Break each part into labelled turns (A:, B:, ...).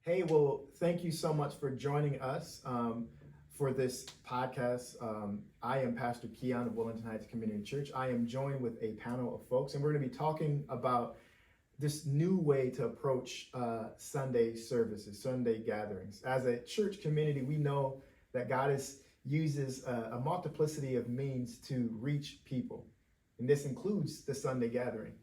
A: Hey, well, thank you so much for joining us for this podcast. I am Pastor Keeyon of Wellington Heights Community Church. I am joined with a panel of folks, and we're going to be talking about this new way to approach Sunday services, Sunday gatherings. As a church community, we know that uses a multiplicity of means to reach people, and this includes the Sunday gathering.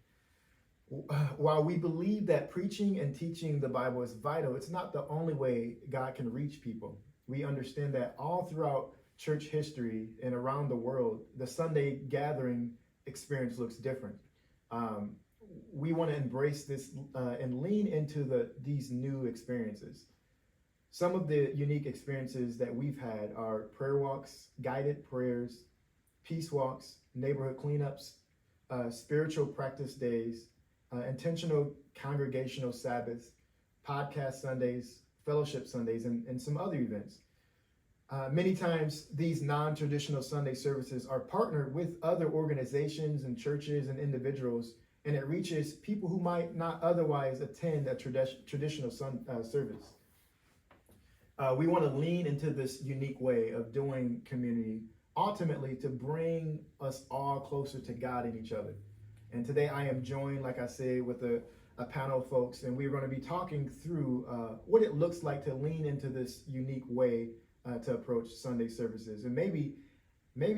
A: While we believe that preaching and teaching the Bible is vital, it's not the only way God can reach people. We understand that all throughout church history and around the world, the Sunday gathering experience looks different. We want to embrace this and lean into these new experiences. Some of the unique experiences that we've had are prayer walks, guided prayers, peace walks, neighborhood cleanups, spiritual practice days, intentional congregational Sabbaths, podcast Sundays, fellowship Sundays, and some other events. Many times, these non-traditional Sunday services are partnered with other organizations and churches and individuals, and it reaches people who might not otherwise attend a traditional service. We want to lean into this unique way of doing community, ultimately to bring us all closer to God and each other. And today I am joined, like I said, with a panel of folks, and we're going to be talking through what it looks like to lean into this unique way to approach Sunday services, and maybe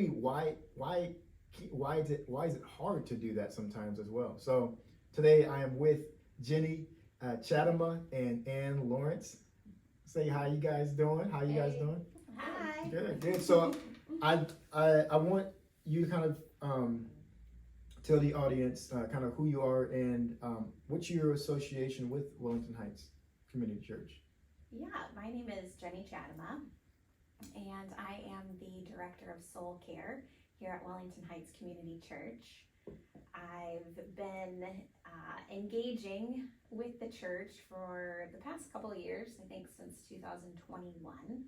A: why is it hard to do that sometimes as well. So today I am with Jenny, Chadima, and Ann Lawrence. Say hi, you guys doing? How you guys doing?
B: Hi.
A: Good. So I want you to kind of tell the audience kind of who you are and what's your association with Wellington Heights Community Church.
B: Yeah, my name is Jenny Chadima, and I am the Director of Soul Care here at Wellington Heights Community Church. I've been engaging with the church for the past couple of years, I think since 2021,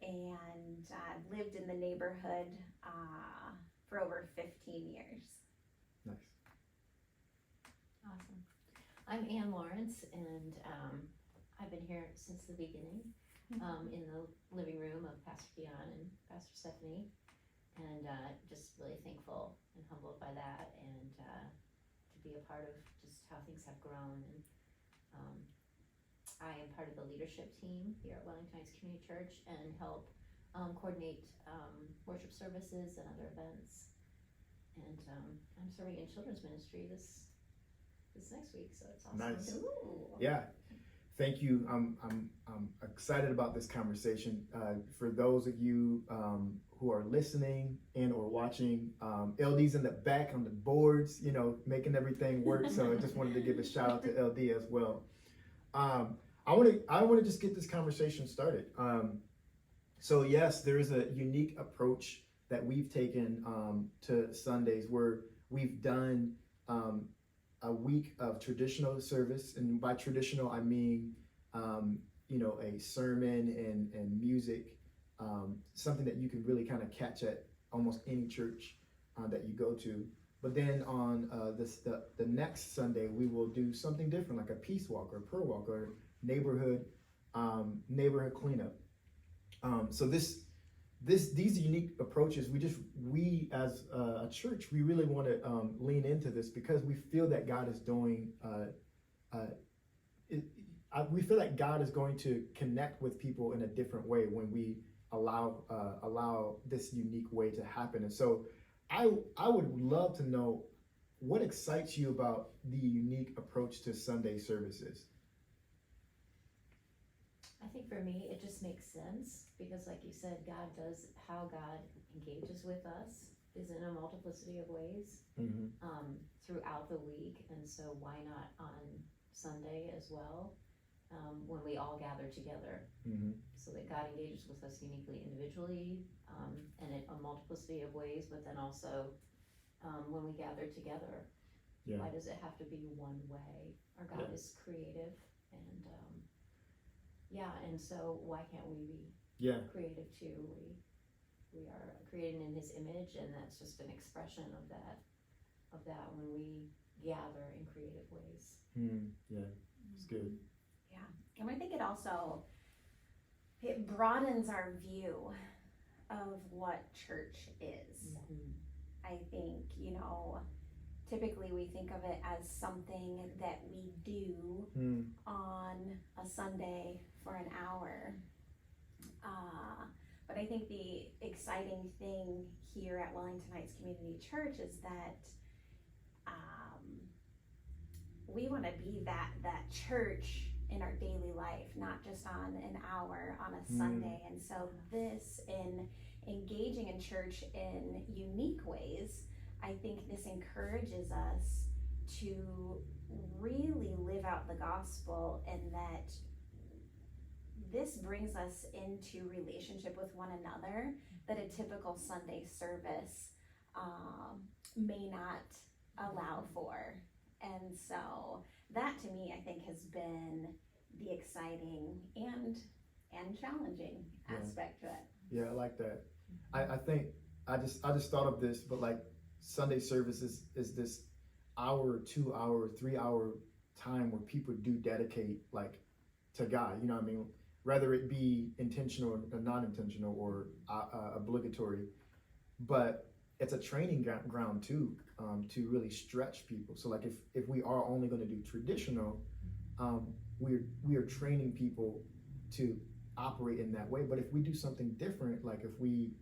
B: and I've lived in the neighborhood for over 15 years.
A: Nice.
C: Awesome. I'm Ann Lawrence, and I've been here since the beginning, in the living room of Pastor Keeyon and Pastor Stephanie, and just really thankful and humbled by that, and to be a part of just how things have grown. And I am part of the leadership team here at Wellington Heights Community Church and help coordinate worship services and other events. And I'm serving in children's ministry this next week, so it's awesome.
A: Nice.
B: Ooh.
A: Yeah. Thank you. I'm excited about this conversation. For those of you who are listening and or watching, LD's in the back on the boards, making everything work. So I just wanted to give a shout out to LD as well. I want to just get this conversation started. So yes, there is a unique approach that we've taken to Sundays, where we've done a week of traditional service, and by traditional I mean a sermon and music, something that you can really kind of catch at almost any church that you go to. But then on the next Sunday, we will do something different, like a peace walk or a prayer walk or neighborhood cleanup. So these unique approaches, we as a church, we really want to lean into this because we feel that God is doing. We feel like God is going to connect with people in a different way when we allow this unique way to happen. And so, I would love to know what excites you about the unique approach to Sunday services.
C: I think for me, it just makes sense because, like you said, how God engages with us is in a multiplicity of ways throughout the week. And so why not on Sunday as well, when we all gather together, so that God engages with us uniquely individually and in a multiplicity of ways, but then also when we gather together. Yeah. Why does it have to be one way? Our God is creative, and and so why can't we be creative too? We are created in His image, and that's just an expression of that when we gather in creative ways.
A: Yeah, it's good.
B: Yeah, And I think it also, it broadens our view of what church is. I think, you know, typically we think of it as something that we do on a Sunday for an hour. But I think the exciting thing here at Wellington Heights Community Church is that we want to be that church in our daily life, not just on an hour on a Sunday. And so this, in engaging in church in unique ways, I think this encourages us to really live out the gospel, and that this brings us into relationship with one another that a typical Sunday service may not allow for. And so that, to me, I think has been the exciting and challenging aspect to it.
A: Yeah, I like that. I think I just thought of this, but like Sunday service is this hour, 2 hour, 3 hour time where people do dedicate like to God. You know what I mean? Whether it be intentional or non-intentional or obligatory, but it's a training ground too, to really stretch people. So like if we are only going to do traditional, we are training people to operate in that way. But if we do something different, like if we,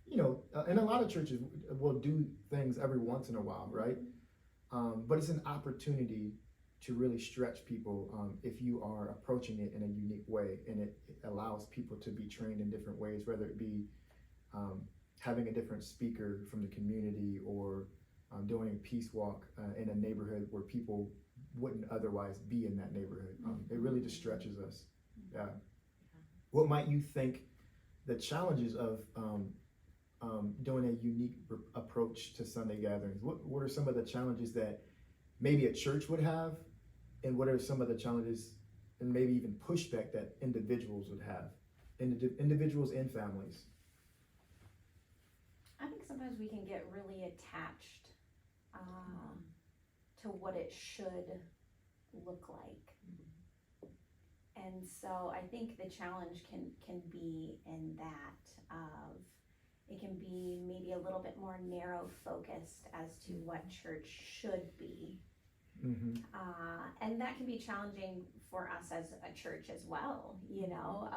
A: you know, and a lot of churches will do things every once in a while, right? But it's an opportunity to really stretch people if you are approaching it in a unique way, and it allows people to be trained in different ways, whether it be having a different speaker from the community, or doing a peace walk in a neighborhood where people wouldn't otherwise be in that neighborhood. It really just stretches us. Yeah. What might you think the challenges of doing a unique approach to Sunday gatherings? What are some of the challenges that maybe a church would have, and what are some of the challenges and maybe even pushback that individuals would have, individuals and families?
B: I think sometimes we can get really attached to what it should look like. And so I think the challenge can be in that of, it can be maybe a little bit more narrow focused as to what church should be. And that can be challenging for us as a church as well, you know,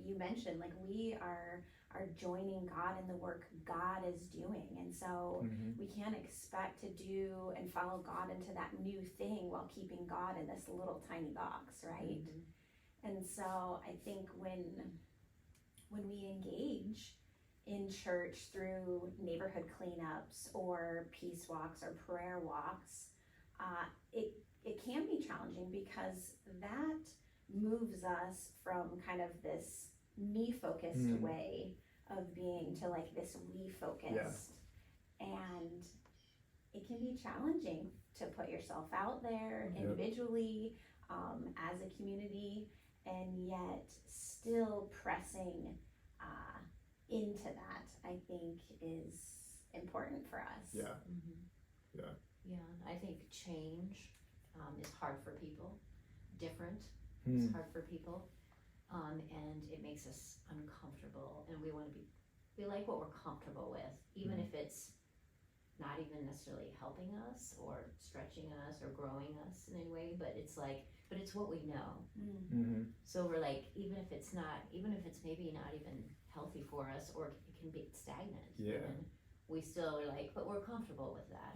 B: you mentioned like we are joining God in the work God is doing, and so we can't expect to do and follow God into that new thing while keeping God in this little tiny box, right? And so I think when we engage in church through neighborhood cleanups or peace walks or prayer walks, it can be challenging, because that moves us from kind of this me-focused way of being to like this we-focused. And it can be challenging to put yourself out there individually, as a community, and yet still pressing into that, I think, is important for us.
C: Yeah, I think change is hard for people. Different is hard for people, and it makes us uncomfortable, and we like what we're comfortable with, even if it's not even necessarily helping us or stretching us or growing us in any way, but it's what we know. So we're like, even if it's maybe not even healthy for us, or it can be stagnant, even, we still are like, but we're comfortable with that.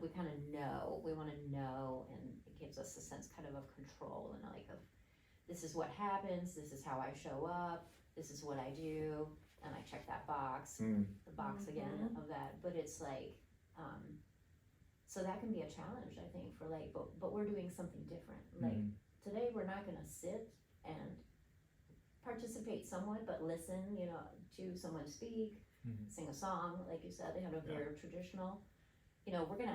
C: We kind of know, we want to know, and it gives us a sense kind of control, and like this is what happens, this is how I show up, this is what I do, and I check that box, the box again of that. But it's like, so that can be a challenge, I think, for like, but we're doing something different. Like today we're not gonna sit and participate somewhat, but listen, you know, to someone speak, sing a song, like you said, they have a very traditional, you know, we're gonna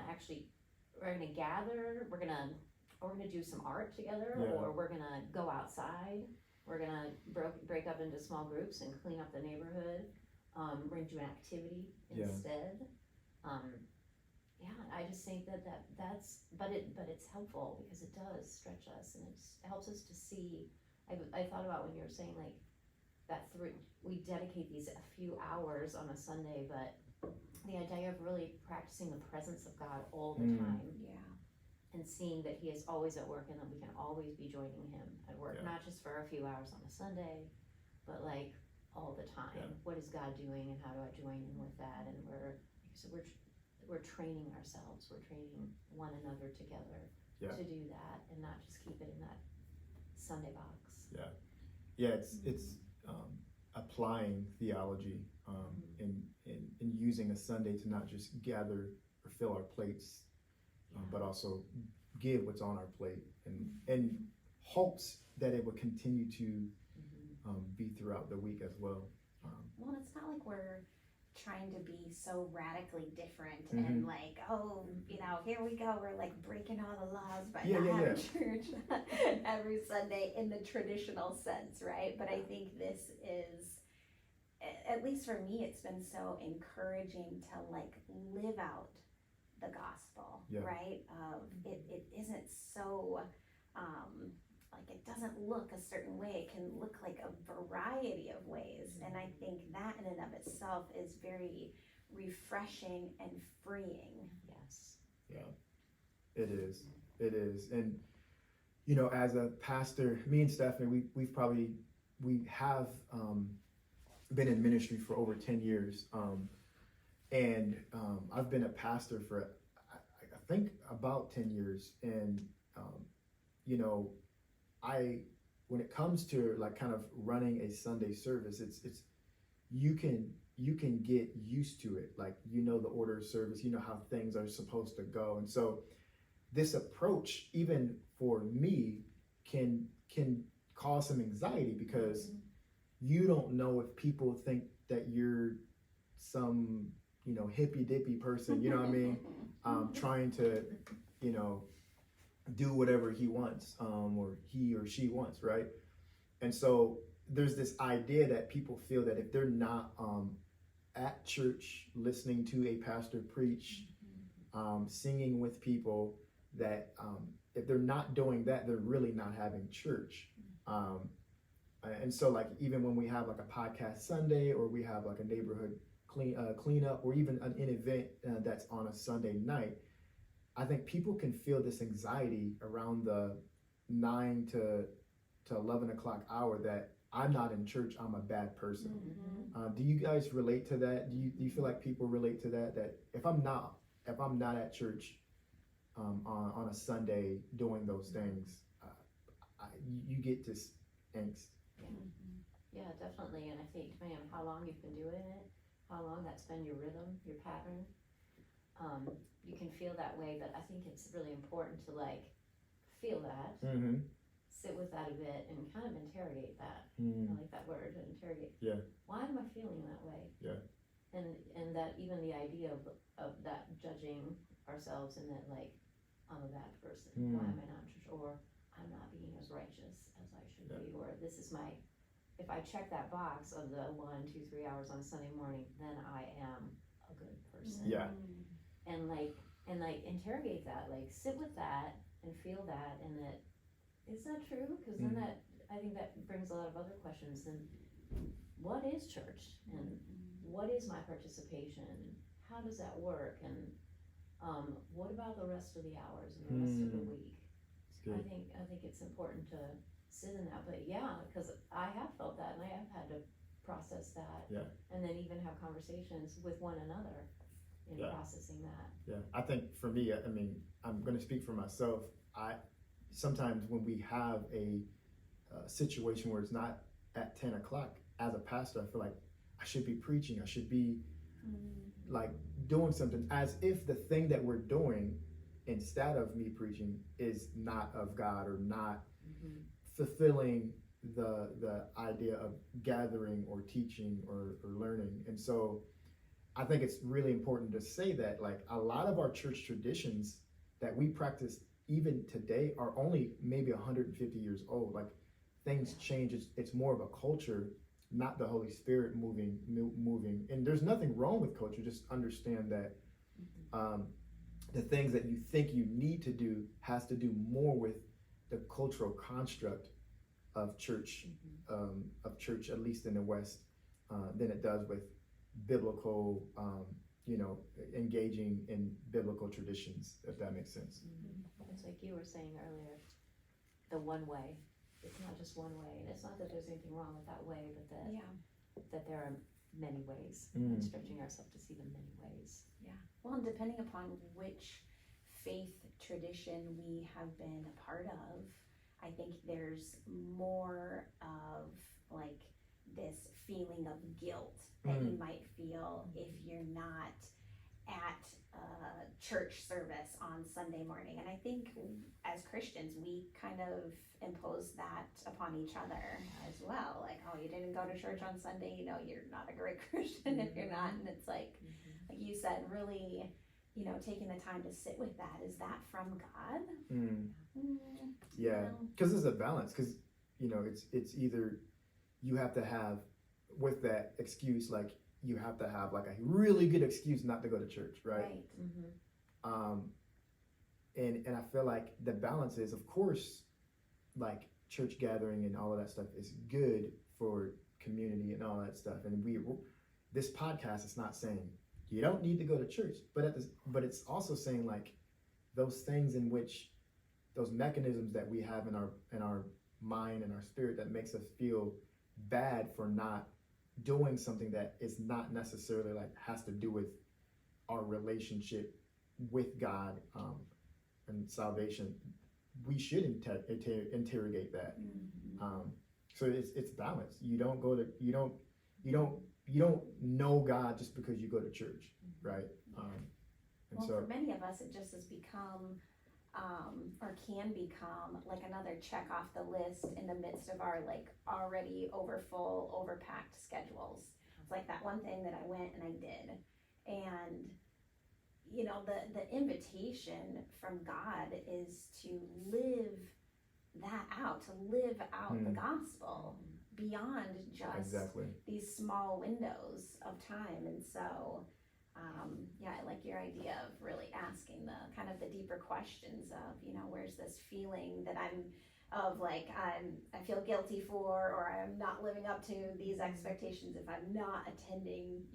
C: gather, we're gonna do some art together, or we're gonna go outside, we're gonna break up into small groups and clean up the neighborhood, we're gonna do an activity instead. I just think that's, but it's helpful, because it does stretch us, and it helps us to see I thought about when you were saying like that we dedicate these a few hours on a Sunday, but the idea of really practicing the presence of God all the time.
B: Yeah.
C: And seeing that he is always at work and that we can always be joining him at work, not just for a few hours on a Sunday, but like all the time.
A: Yeah.
C: What is God doing and how do I join in with that? And we're training ourselves, we're training one another together to do that and not just keep it in that Sunday box.
A: It's applying theology in using a Sunday to not just gather or fill our plates, but also give what's on our plate and hopes that it will continue to be throughout the week as well.
B: Well, it's not like we're trying to be so radically different and like, oh, you know, here we go, we're like breaking all the laws by not having church every Sunday in the traditional sense, right? But I think this is, at least for me, it's been so encouraging to like live out the gospel, right? It isn't so like it doesn't look a certain way. It can look like a variety of ways, and I think that in and of itself is very refreshing and freeing.
C: Yes.
A: Yeah, it is. And you know, as a pastor, me and Stephanie, we have been in ministry for over 10 years. And I've been a pastor for, I think, about 10 years. And, you know, when it comes to like kind of running a Sunday service, it's you can get used to it. Like, you know, the order of service, you know how things are supposed to go. And so this approach, even for me, can cause some anxiety because you don't know if people think that you're some, you know, hippy dippy person, you know what I mean? Trying to, you know, do whatever he wants, or he or she wants, right? And so there's this idea that people feel that if they're not at church listening to a pastor preach, singing with people, that if they're not doing that, they're really not having church. And so like even when we have like a podcast Sunday, or we have like a neighborhood cleanup, or even an event that's on a Sunday night, I think people can feel this anxiety around the 9 to 11 o'clock hour that I'm not in church, I'm a bad person. Do you guys relate to that? Do you feel like people relate to that? That if I'm not at church on a Sunday doing those things, you get this angst.
C: Yeah, definitely. And I think depending on how long you've been doing it, how long that's been your rhythm, your pattern, you can feel that way. But I think it's really important to like feel that, sit with that a bit, and kind of interrogate that. I like that word, interrogate.
A: Yeah.
C: Why am I feeling that way?
A: Yeah.
C: And that even the idea of that judging ourselves and that like I'm a bad person. Why am I not in church? Or I'm not being as righteous as I should be. Or this is my, if I check that box of the 1, 2, 3 hours on a Sunday morning, then I am a good person.
A: Yeah.
C: And like interrogate that, like sit with that and feel that, and that, is that true? Because then that, I think that brings a lot of other questions. And what is church? And what is my participation? How does that work? And what about the rest of the hours and the rest of the week? I think it's important to sit in that. But yeah, because I have felt that, and I have had to process that, and then even have conversations with one another in processing that.
A: Yeah, I think for me, I mean, I'm going to speak for myself. Sometimes when we have a situation where it's not at 10 o'clock, as a pastor, I feel like I should be preaching. I should be like doing something, as if the thing that we're doing instead of me preaching is not of God, or not fulfilling the idea of gathering or teaching or learning. And so I think it's really important to say that like a lot of our church traditions that we practice even today are only maybe 150 years old. Like things change. It's more of a culture, not the Holy Spirit moving. And there's nothing wrong with culture. Just understand that the things that you think you need to do has to do more with the cultural construct of church, at least in the West, than it does with biblical, engaging in biblical traditions, if that makes sense.
C: It's like you were saying earlier, the one way. It's not just one way, and it's not that there's anything wrong with that way, but that there are many ways, and stretching ourselves to see the many ways.
B: Yeah. Well, and depending upon which faith tradition we have been a part of, I think there's more of like this feeling of guilt that you might feel if you're not at church service on Sunday morning. And I think as Christians, we kind of impose that upon each other as well. Like, oh, you didn't go to church on Sunday, you're not a great Christian if you're not. And it's like you said, really, taking the time to sit with that. Is that from God?
A: Yeah, because there's a balance. Because it's either you have to have with that excuse, like you have to have like a really good excuse not to go to church, right? And I feel like the balance is, of course, like church gathering and all of that stuff is good for community and all that stuff. And this podcast is not saying you don't need to go to church, but it's also saying like those things in which those mechanisms that we have in our mind and our spirit that makes us feel bad for not doing something that is not necessarily like has to do with our relationship with God and salvation. We should interrogate that. So it's balance. You don't know God just because you go to church, right?
B: For many of us, it just has become or can become like another check off the list in the midst of our like already overfull, overpacked schedules. It's like that one thing that I went and I did, and the invitation from God is to live that out, to live out the gospel beyond just these small windows of time. And so I like your idea of really asking the kind of the deeper questions of, where's this feeling that I feel guilty for, or I'm not living up to these expectations if I'm not attending,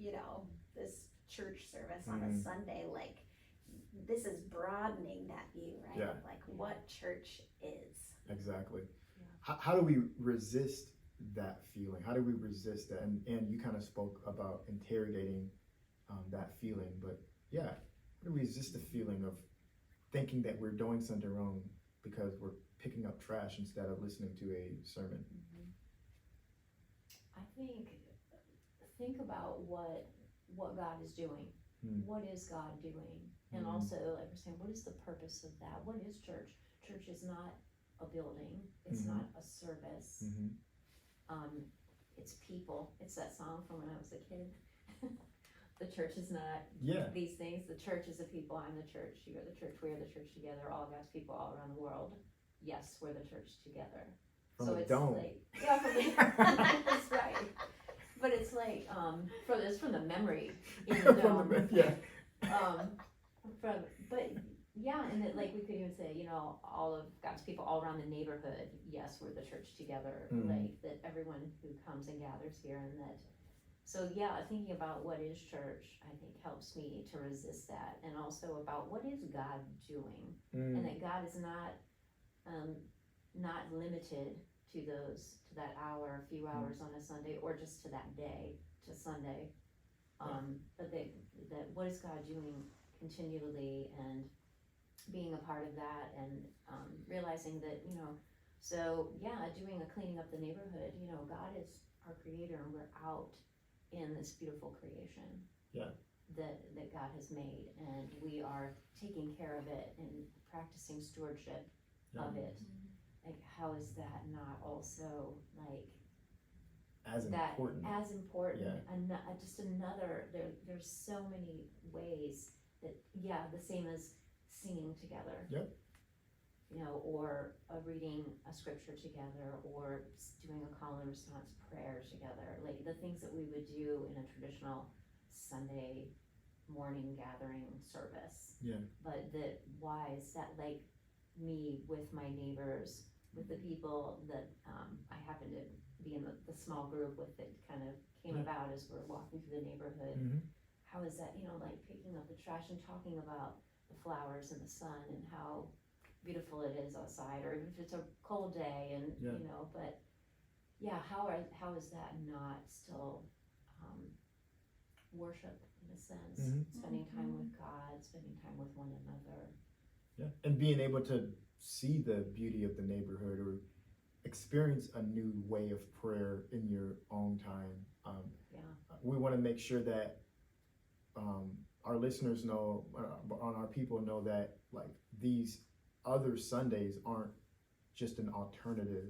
B: this church service on a Sunday. Like, this is broadening that view, right?
A: Yeah.
B: Of like what church is.
A: Exactly. Yeah. How do we resist that feeling? How do we resist that? And you kind of spoke about interrogating that feeling, but how do we resist the feeling of thinking that we're doing something wrong because we're picking up trash instead of listening to a sermon?
C: I think about what God is doing. What is God doing? And also, like we're saying, what is the purpose of that? What is church? Church is not a building. It's not a service. It's people. It's that song from when I was a kid. The church is not these things. The church is the people. I'm the church. You are the church. We are the church together. All God's people all around the world. Yes, we're the church together.
A: From
C: so
A: the
C: it's
A: dome.
C: Like, that's right. But it's like it's from the memory in the dome. And that like we could even say, all of God's people all around the neighborhood. Yes, we're the church together. Like that, everyone who comes and gathers here, and that. So thinking about what is church, I think helps me to resist that, and also about what is God doing, and that God is not limited to that hour, a few hours on a Sunday, or just to that day, to Sunday, but that what is God doing continually, and being a part of that, and realizing that doing a cleaning up the neighborhood. God is our creator, and we're out in this beautiful creation that God has made, and we are taking care of it and practicing stewardship of it. Like, how is that not also like
A: as important?
C: And just another. There's so many ways that the same as singing together. Or reading a scripture together, or doing a call and response prayer together, like the things that we would do in a traditional Sunday morning gathering service. But why is that, like me with my neighbors with the people that I happen to be in the small group with that kind of came about as we're walking through the neighborhood. How is that, like picking up the trash and talking about the flowers and the sun and how beautiful it is outside, or if it's a cold day and but how is that not still worship in a sense, spending time with God, spending time with one another.
A: Yeah, and being able to see the beauty of the neighborhood or experience a new way of prayer in your own time. We want to make sure that our listeners know, our people know that like these other Sundays aren't just an alternative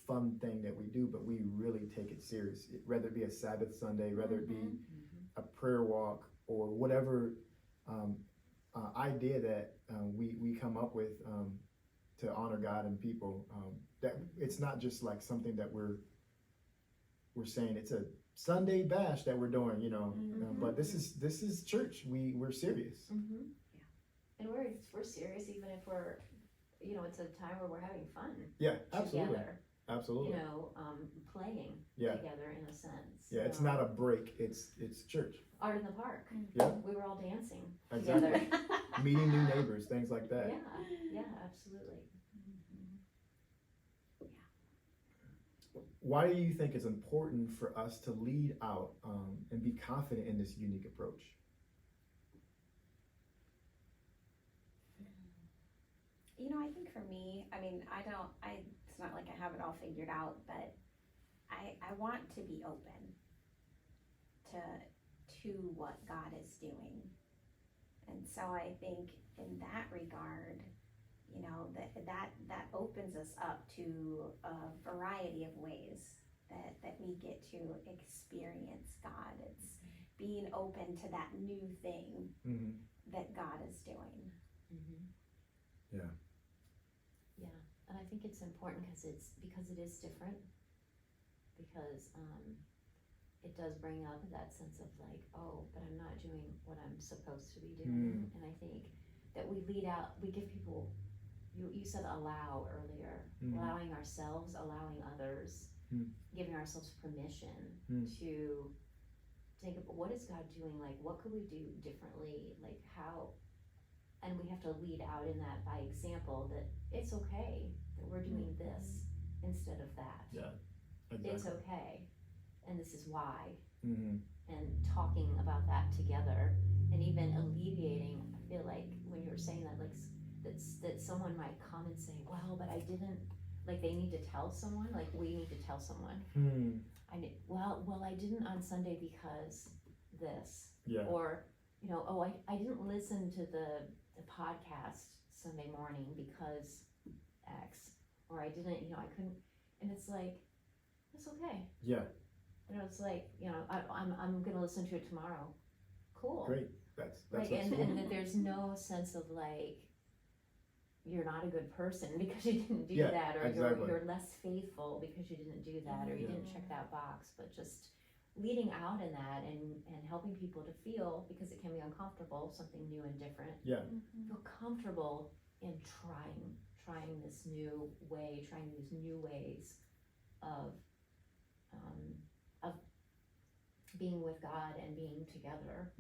A: fun thing that we do, but we really take it serious. Whether it be a Sabbath Sunday, whether it be a prayer walk, or whatever idea that we come up with to honor God and people. That it's not just like something that we're saying it's a Sunday bash that we're doing, but this is church. We're serious.
C: And we're serious even if we're, it's a time where we're having fun.
A: Yeah, absolutely.
C: Together.
A: Absolutely.
C: Playing
A: Yeah.
C: together in a sense.
A: Yeah, it's not a break. It's church.
C: Art in the park.
A: Yeah.
C: We were all dancing
A: Exactly.
C: together.
A: Meeting new neighbors, things like that.
C: Yeah, absolutely.
A: Why do you think it's important for us to lead out and be confident in this unique approach?
B: I think for me, it's not like I have it all figured out, but I want to be open to what God is doing. And so I think in that regard, that opens us up to a variety of ways that we get to experience God. It's being open to that new thing that God is doing.
A: Yeah.
C: Yeah, and I think it's important because it is different, because it does bring up that sense of like, oh, but I'm not doing what I'm supposed to be doing. And I think that we lead out, we give people, you said allow earlier, allowing ourselves, allowing others, giving ourselves permission to think about what is God doing, like what could we do differently, like how. And we have to lead out in that by example, that it's okay that we're doing this instead of that.
A: Yeah, exactly.
C: It's okay, and this is why.
A: And
C: talking about that together, and even alleviating. I feel like when you were saying that, like that someone might come and say, "Well, but I didn't." Like they need to tell someone. Like we need to tell someone. Well, I didn't on Sunday because this.
A: Yeah.
C: Or I didn't listen to the podcast Sunday morning because X, or I didn't, I couldn't, and it's like, it's okay.
A: Yeah.
C: It's like, I'm gonna listen to it tomorrow. Cool.
A: Great. That's
C: like, and that there's no sense of like, you're not a good person because you didn't do that, or
A: exactly.
C: you're less faithful because you didn't do that, or you didn't check that box, but just leading out in that and helping people to feel, because it can be uncomfortable, something new and different.
A: Yeah.
C: Feel comfortable in trying this new way, trying these new ways of being with God and being together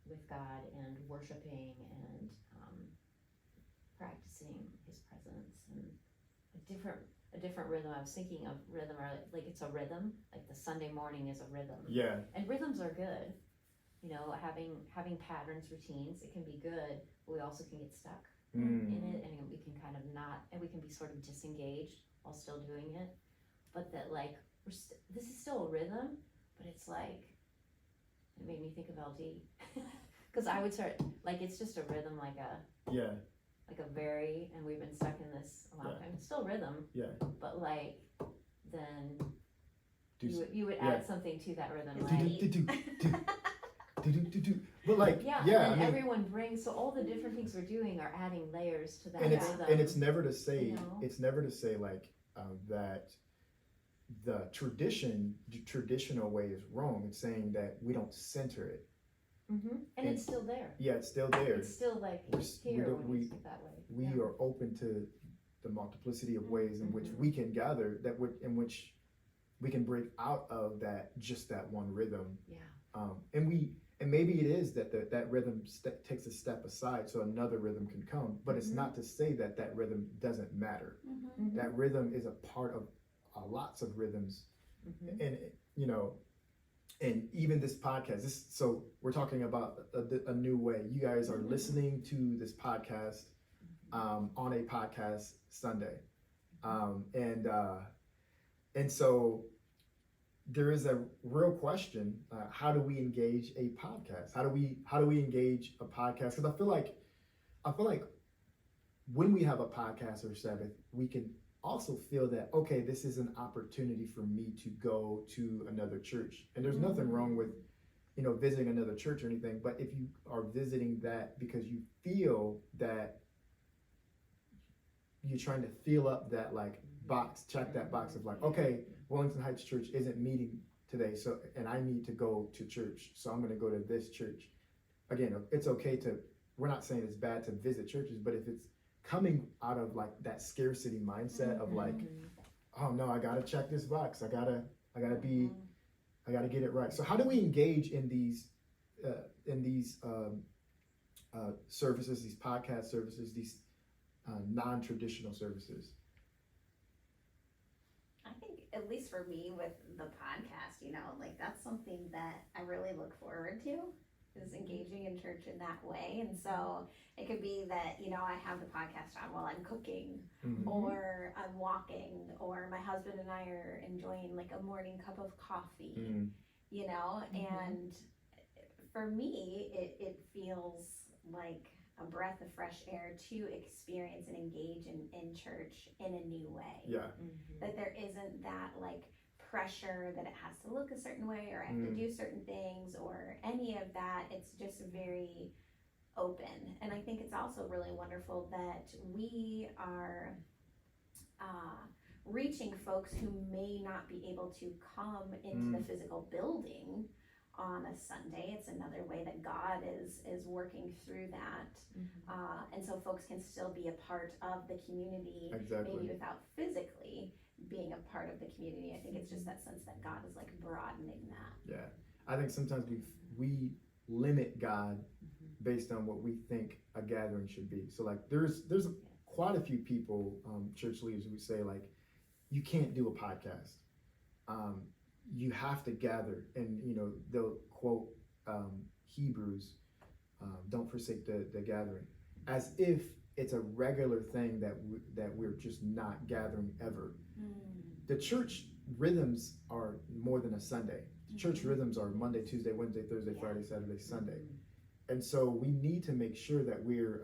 C: with God and worshiping and practicing His presence, and a different rhythm. I was thinking of rhythm, or like it's a rhythm, like the Sunday morning is a rhythm.
A: Yeah.
C: And rhythms are good. Having patterns, routines, it can be good, but we also can get stuck in it, and we can kind of and we can be sort of disengaged while still doing it. But that like, this is still a rhythm, but it's like, it made me think of LD. Because I would start, like, it's just a rhythm, like and we've been stuck in this a long time. It's still rhythm. Yeah. But like, then you would add something to that rhythm, like.
A: But like,
C: everyone brings, so all the different things we're doing are adding layers to that rhythm.
A: And it's never to say, like that the traditional way is wrong. It's saying that we don't center it.
C: And it's still there.
A: Yeah, it's still there.
C: It's still like here when we speak that way.
A: We are open to the multiplicity of ways in which we can gather, in which we can break out of that one rhythm.
C: Yeah.
A: And maybe it is that that rhythm takes a step aside so another rhythm can come, but it's not to say that rhythm doesn't matter. That rhythm is a part of lots of rhythms. And and even this podcast, so we're talking about a new way. You guys are listening to this podcast on a podcast Sunday, and so there is a real question: how do we engage a podcast? How do we engage a podcast? Because I feel like when we have a podcast or Sabbath, we can also feel that, okay, this is an opportunity for me to go to another church. And there's nothing wrong with, visiting another church or anything, but if you are visiting that because you feel that you're trying to fill up that box, check that box of okay, Wellington Heights Church isn't meeting today, so, and I need to go to church, so I'm going to go to this church. Again, it's okay we're not saying it's bad to visit churches, but if it's coming out of that scarcity mindset of oh no, I gotta check this box. I gotta get it right. So how do we engage in these services, these podcast services, these non-traditional services?
B: I think, at least for me with the podcast, that's something that I really look forward to, is engaging in church in that way. And so it could be that, I have the podcast on while I'm cooking, or I'm walking, or my husband and I are enjoying a morning cup of coffee, and for me, it feels like a breath of fresh air to experience and engage in church in a new way.
A: Yeah.
B: That there isn't that pressure that it has to look a certain way or I have to do certain things or any of that. It's just very open. And I think it's also really wonderful that we are reaching folks who may not be able to come into the physical building on a Sunday. It's another way that God is working through that. And so folks can still be a part of the community,
A: exactly,
B: maybe without physically being a part of the community. I think it's just that sense that God is broadening that.
A: Yeah, I think sometimes we limit God based on what we think a gathering should be. So there's quite a few people, church leaders, who say you can't do a podcast. You have to gather, and they'll quote Hebrews, don't forsake the gathering, as if it's a regular thing that we're just not gathering ever. The church rhythms are more than a Sunday. The church rhythms are Monday, Tuesday, Wednesday, Thursday, Friday, Saturday, Sunday. And so we need to make sure that we're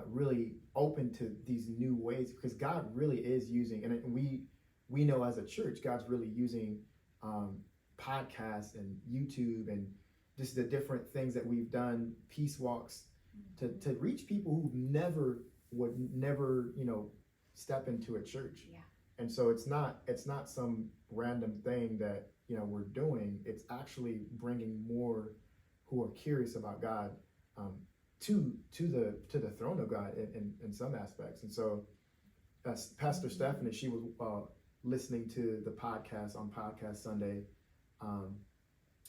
A: really open to these new ways, because God really is using, and we know as a church, God's really using podcasts and YouTube and just the different things that we've done, peace walks, to reach people who would never step into a church.
B: Yeah.
A: And so it's not some random thing that we're doing. It's actually bringing more who are curious about God to the throne of God in some aspects. And so Pastor Stephanie, she was listening to the podcast on Podcast Sunday,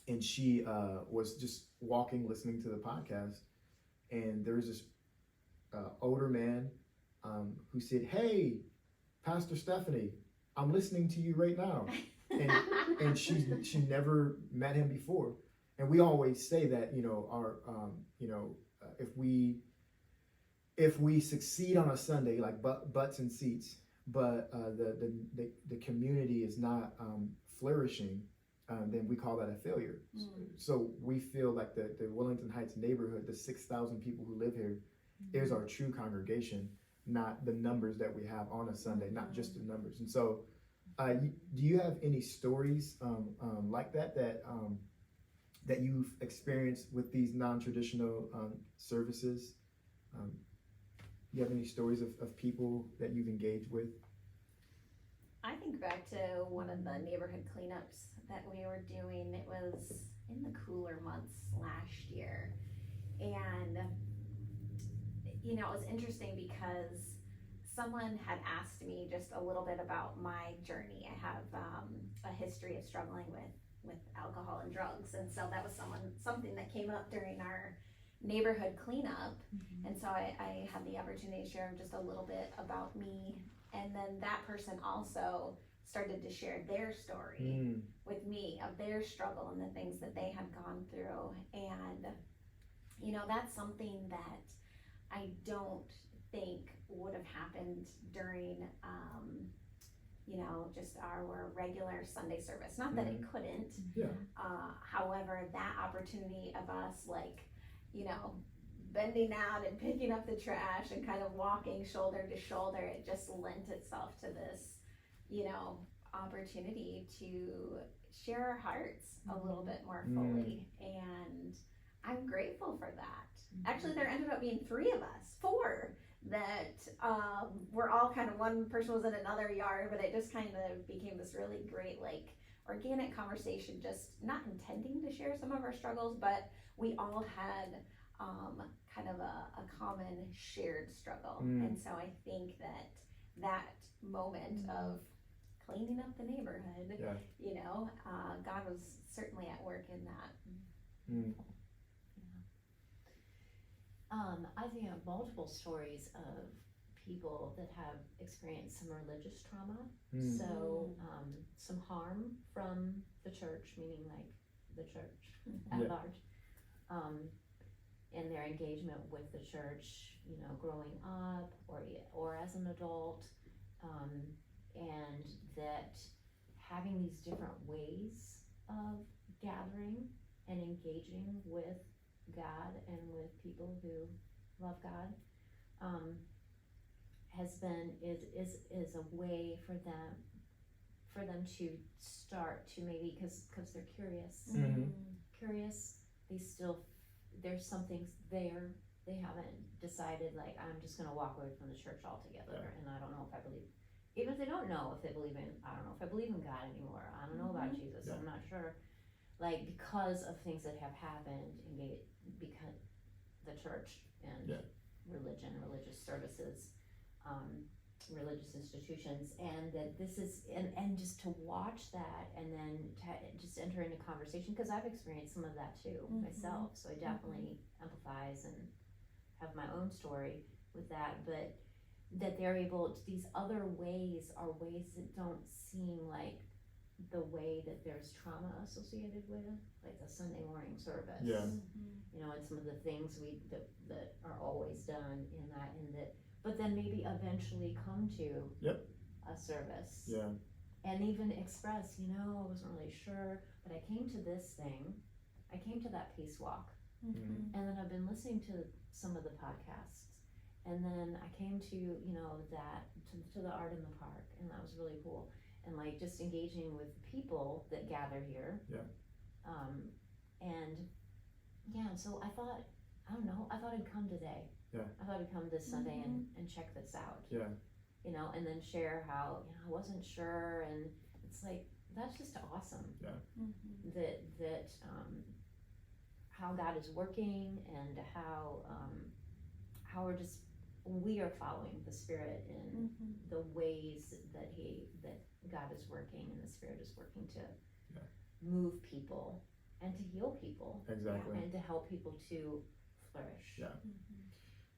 A: and she was just walking, listening to the podcast, and there was this older man who said, "Hey, Pastor Stephanie, I'm listening to you right now," and she never met him before. And we always say that our if we succeed on a Sunday, butts and seats, but the community is not flourishing, then we call that a failure. So we feel like the Wellington Heights neighborhood, the 6,000 people who live here, is our true congregation, not the numbers that we have on a Sunday, not just the numbers. And so do you have any stories like that you've experienced with these non-traditional services? Do you have any stories of people that you've engaged with?
B: I think back to one of the neighborhood cleanups that we were doing. It was in the cooler months last year. And, it was interesting because someone had asked me just a little bit about my journey. I have a history of struggling with alcohol and drugs, and so that was something that came up during our neighborhood cleanup. And so I had the opportunity to share just a little bit about me, and then that person also started to share their story with me of their struggle and the things that they had gone through. And you know, that's something that I don't think would have happened during you know, just our regular Sunday service. Not that it couldn't. However, that opportunity of us, like, you know, bending down and picking up the trash and kind of walking shoulder to shoulder, it just lent itself to this, you know, opportunity to share our hearts a little bit more fully. And I'm grateful for that. Actually, there ended up being four that we're all kind of, one person was in another yard, but it just kind of became this really great, like, organic conversation, just not intending to share some of our struggles, but we all had kind of a common shared struggle. And so I think that moment of cleaning up the neighborhood, you know, God was certainly at work in that.
C: I think of multiple stories of people that have experienced some religious trauma. So some harm from the church, meaning like the church at large, in their engagement with the church, you know, growing up or as an adult, and that having these different ways of gathering and engaging with God and with people who love God, is a way for them to start to, maybe because they're curious, there's something there, they haven't decided, like, I'm just gonna walk away from the church altogether, and I don't know if I believe, even if they don't know if they believe in, I don't know if I believe in God anymore, I don't know about Jesus, I'm not sure, like, because of things that have happened, because the church and religious services, religious institutions, and that this is, and just to watch that, and then just enter into conversation, because I've experienced some of that too myself, so I definitely empathize and have my own story with that, but that they're able to, these other ways are ways that don't seem like the way that there's trauma associated with, like the Sunday morning service, you know, and some of the things that are always done in that, but then maybe eventually come to a service, and even express, you know, I wasn't really sure, but I came to this thing, I came to that peace walk, and then I've been listening to some of the podcasts, and then I came to, you know, to the art in the park, and that was really cool, and like just engaging with people that gather here, and so I thought, I don't know, I thought I'd come today. I thought I'd come this Sunday and check this out. You know, and then share how, you know, I wasn't sure, and it's like, that's just awesome. That how God is working, and how we are following the Spirit in the ways that God is working, and the Spirit is working to move people and to heal people, and to help people to flourish.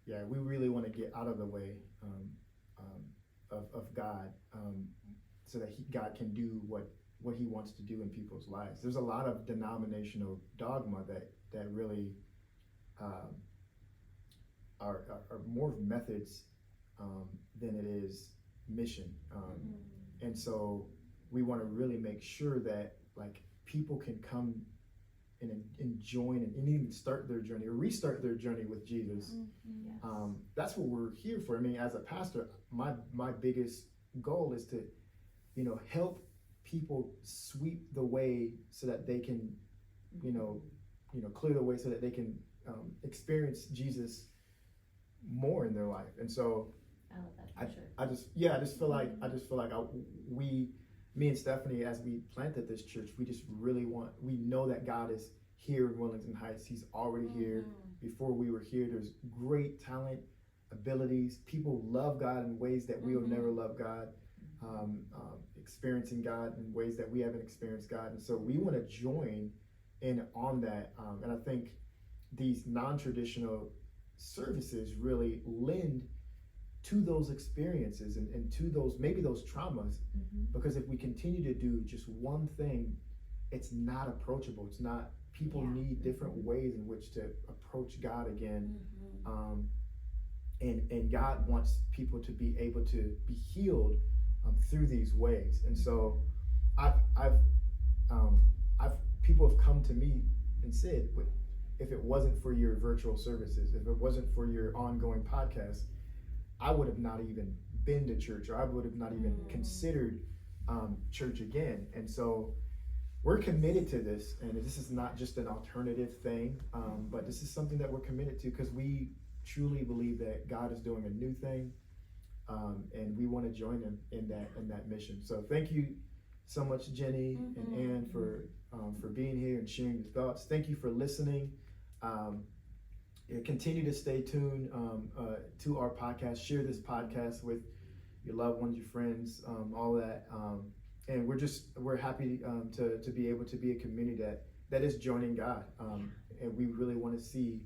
A: We really want to get out of the way of God, so that God can do what He wants to do in people's lives. There's a lot of denominational dogma that really are more of methods than it is mission, and so we want to really make sure that, like, people can come and join and even start their journey or restart their journey with Jesus. That's what we're here for. I mean, as a pastor, my biggest goal is to, you know, help people sweep the way so that they can, you know, clear the way so that they can experience Jesus more in their life. And so
C: I love that picture.
A: I just feel like me and Stephanie, as we planted this church, we just really we know that God is here in Wellington Heights. He's already here. Before we were here, there's great talent abilities. People love God in ways that we will never love God. Experiencing God in ways that we haven't experienced God. And so we want to join in on that. And I think these non-traditional services really lend to those experiences and to those, maybe those traumas, because if we continue to do just one thing, it's not approachable. It's not, people need different ways in which to approach God again. And God wants people to be able to be healed through these ways. And so people have come to me and said, if it wasn't for your virtual services, if it wasn't for your ongoing podcast, I would have not even been to church, or I would have not even considered church again. And so we're committed to this, and this is not just an alternative thing, but this is something that we're committed to because we truly believe that God is doing a new thing, and we want to join him in that mission. So thank you so much, Jenny and Ann, for being here and sharing your thoughts. Thank you for listening. Continue to stay tuned to our podcast. Share this podcast with your loved ones, your friends, all that. And we're happy to be able to be a community that is joining God. And we really want to see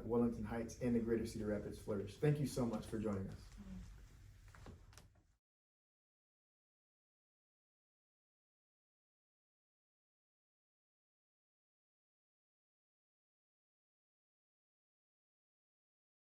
A: Wellington Heights and the greater Cedar Rapids flourish. Thank you so much for joining us.